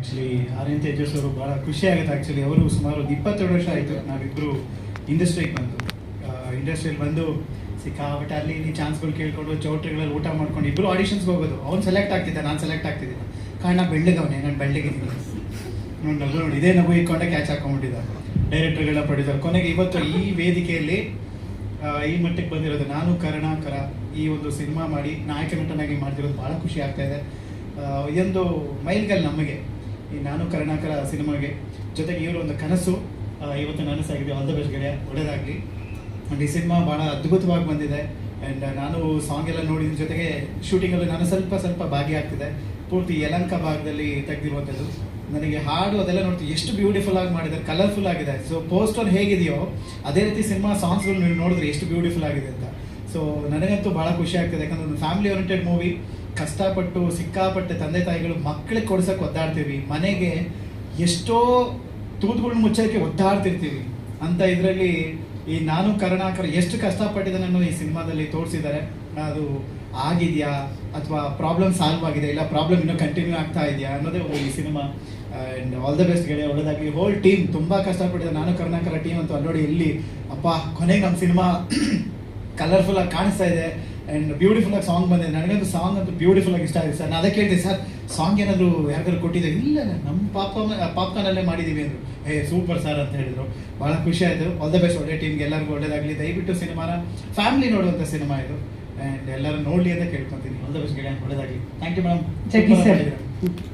Actually Aryan Tejas ಅವರು ಭಾಳ ಖುಷಿ ಆಗುತ್ತೆ. ಆ್ಯಕ್ಚುಲಿ ಅವರು ಸುಮಾರು 22 ವರ್ಷ ಆಯಿತು ನಾವಿಬ್ಬರು ಇಂಡಸ್ಟ್ರಿಗೆ ಬಂದು. ಇಂಡಸ್ಟ್ರಿಯಲ್ಲಿ ಬಂದು ಸಿಕ್ಕಾಪಟ್ಟೆ ಅಲ್ಲಿ ಇಲ್ಲಿ ಚಾನ್ಸ್ಗಳು ಕೇಳ್ಕೊಂಡು ಚೌಟ್ರಿಗಳಲ್ಲಿ ಊಟ ಮಾಡ್ಕೊಂಡು ಇಬ್ಬರು ಆಡಿಷನ್ಸ್ಗೆ ಹೋಗೋದು. ಅವ್ನು ಸೆಲೆಕ್ಟ್ ಆಗ್ತಿದ್ದ, ನಾನು ಸೆಲೆಕ್ಟ್ ಆಗ್ತಿದ್ದಿಲ್ಲ. ಕಾರಣ ಬೆಳ್ಳಗವನೇ, ನಾನು ಬೆಳ್ಳಗಿದ್ದೀನಿ. ನೋಡಿ ನಗು ನೋಡಿ, ಇದೇ ನಗು ಇಟ್ಕೊಂಡೆ ಕ್ಯಾಚ್ ಹಾಕೊಂಡ್ಬಿಟ್ಟಿದ್ದ ಡೈರೆಕ್ಟರ್ಗಳ ಪ್ರೊಡ್ಯೂಸರ್. ಕೊನೆಗೆ ಇವತ್ತು ಈ ವೇದಿಕೆಯಲ್ಲಿ ಈ ಮಟ್ಟಕ್ಕೆ ಬಂದಿರೋದು ನಾನು ಕರುಣಾಕರ ಈ ಒಂದು ಸಿನಿಮಾ ಮಾಡಿ ನಾಯಕ ನಟನಾಗಿ ಮಾಡ್ತಿರೋದು ಭಾಳ ಖುಷಿ ಆಗ್ತಾ ಇದೆ. ಇದೊಂದು ಮೈಲ್ಗಲ್ ನಮಗೆ, ಈ ನಾನು ಕರುಣಾಕರ ಸಿನಿಮಾಗೆ. ಜೊತೆಗೆ ಇವರು ಒಂದು ಕನಸು ಇವತ್ತು ನನಸಾಗಿದೆ. ಆಲ್ ದ ಬೆಸ್ಟ್ ಗೆಳೆಯ, ಒಳ್ಳೆಯದಾಗಲಿ. ಆ್ಯಂಡ್ ಈ ಸಿನಿಮಾ ಭಾಳ ಅದ್ಭುತವಾಗಿ ಬಂದಿದೆ. ಆ್ಯಂಡ್ ನಾನು ಸಾಂಗ್ ಎಲ್ಲ ನೋಡಿದ ಜೊತೆಗೆ ಶೂಟಿಂಗಲ್ಲೂ ನಾನು ಸ್ವಲ್ಪ ಭಾಗಿಯಾಗ್ತಿದೆ. ಪೂರ್ತಿ ಯಲಂಕ ಭಾಗದಲ್ಲಿ ತೆಗೆದಿರುವಂಥದ್ದು. ನನಗೆ ಹಾಡು ಅದೆಲ್ಲ ನೋಡ್ತೀವಿ, ಎಷ್ಟು ಬ್ಯೂಟಿಫುಲ್ ಆಗಿ ಮಾಡಿದ್ದಾರೆ, ಕಲರ್ಫುಲ್ ಆಗಿದೆ. ಸೊ ಪೋಸ್ಟರ್ ಹೇಗಿದೆಯೋ ಅದೇ ರೀತಿ ಸಿನಿಮಾ ಸಾಂಗ್ಸ್ಗಳು ನೀವು ನೋಡಿದ್ರೆ ಎಷ್ಟು ಬ್ಯೂಟಿಫುಲ್ ಆಗಿದೆ ಅಂತ. ಸೊ ನನಗಂತೂ ಭಾಳ ಖುಷಿ ಆಗ್ತದೆ. ಯಾಕಂದ್ರೆ ಒಂದು ಫ್ಯಾಮಿಲಿ ಓರಿಯೆಂಟೆಡ್ ಮೂವಿ. ಕಷ್ಟಪಟ್ಟು ಸಿಕ್ಕಾಪಟ್ಟೆ ತಂದೆ ತಾಯಿಗಳು ಮಕ್ಕಳಿಗೆ ಕೊಡ್ಸೋಕೆ ಒದ್ದಾಡ್ತೀವಿ, ಮನೆಗೆ ಎಷ್ಟೋ ತೂತುಗಳನ್ನ ಮುಚ್ಚೋಕ್ಕೆ ಒದ್ದಾಡ್ತಿರ್ತೀವಿ ಅಂತ ಇದರಲ್ಲಿ ಈ ನಾನು ಕರುಣಾಕರ ಎಷ್ಟು ಕಷ್ಟಪಟ್ಟಿದ್ದಾನನ್ನು ಈ ಸಿನಿಮಾದಲ್ಲಿ ತೋರಿಸಿದ್ದಾರೆ. ಅದು ಆಗಿದೆಯಾ ಅಥವಾ ಪ್ರಾಬ್ಲಮ್ ಸಾಲ್ವ್ ಆಗಿದೆ, ಇಲ್ಲ ಪ್ರಾಬ್ಲಮ್ ಇನ್ನೂ ಕಂಟಿನ್ಯೂ ಆಗ್ತಾ ಇದೆಯಾ ಅನ್ನೋದೇ ಈ cinema. And all the best ಗೆಳೆಯ, ಒಳ್ಳೆದಾಗಿ. ಹೋಲ್ ಟೀಮ್ ತುಂಬ ಕಷ್ಟಪಟ್ಟಿದೆ. ನಾನು ಕರುಣಾಕರ ಟೀಮ್ ಅಂತೂ ಅಲ್ಲಿ ನೋಡಿ, ಎಲ್ಲಿ ಅಪ್ಪ ಕೊನೆಗೆ ನಮ್ಮ ಸಿನಿಮಾ ಕಲರ್ಫುಲ್ ಆಗಿ ಕಾಣಿಸ್ತಾ ಇದೆ. ಆ್ಯಂಡ್ ಬ್ಯೂಟಿಫುಲ್ ಆಗಿ ಸಾಂಗ್ ಬಂದಿದೆ. ನನಗಂತೂ ಸಾಂಗ್ ಅಂತೂ ಬ್ಯೂಟಿಫುಲ್ ಆಗಿ ಇಷ್ಟ ಆಗಿದೆ ಸರ್. ನಾನು ಅದಕ್ಕೆ ಹೇಳ್ತೀನಿ ಸರ್, ಸಾಂಗ್ ಏನಾದರೂ ಯಾರಿಗಾದ್ರು ಕೊಟ್ಟಿದ್ದೆ? ಇಲ್ಲ, ನಮ್ಮ ಪಾಪ್ಕಾರ್ನಲ್ಲೇ ಮಾಡಿದ್ದೀವಿ ಅಂದರು. ಸೂಪರ್ ಸರ್ ಅಂತ ಹೇಳಿದರು. ಭಾಳ ಖುಷಿ ಆಯಿತು. ಆಲ್ ದ ಬೆಸ್ಟ್ ಒಳ್ಳೆ ಟೀಮ್ಗೆ, ಎಲ್ಲರಿಗೂ ಒಳ್ಳೇದಾಗಲಿ. ದಯವಿಟ್ಟು ಸಿನಿಮಾನ ಫ್ಯಾಮಿಲಿ ನೋಡುವಂಥ ಸಿನಿಮಾ ಇದು. ಆ್ಯಂಡ್ ಎಲ್ಲರೂ ನೋಡಲಿ ಅಂತ ಕೇಳ್ಕೊತೀನಿ. ಆಲ್ ದ ಬೆಸ್ಟ್ ಗೆಳೆಯ, ಒಳ್ಳೇದಾಗಲಿ. Thank you madam.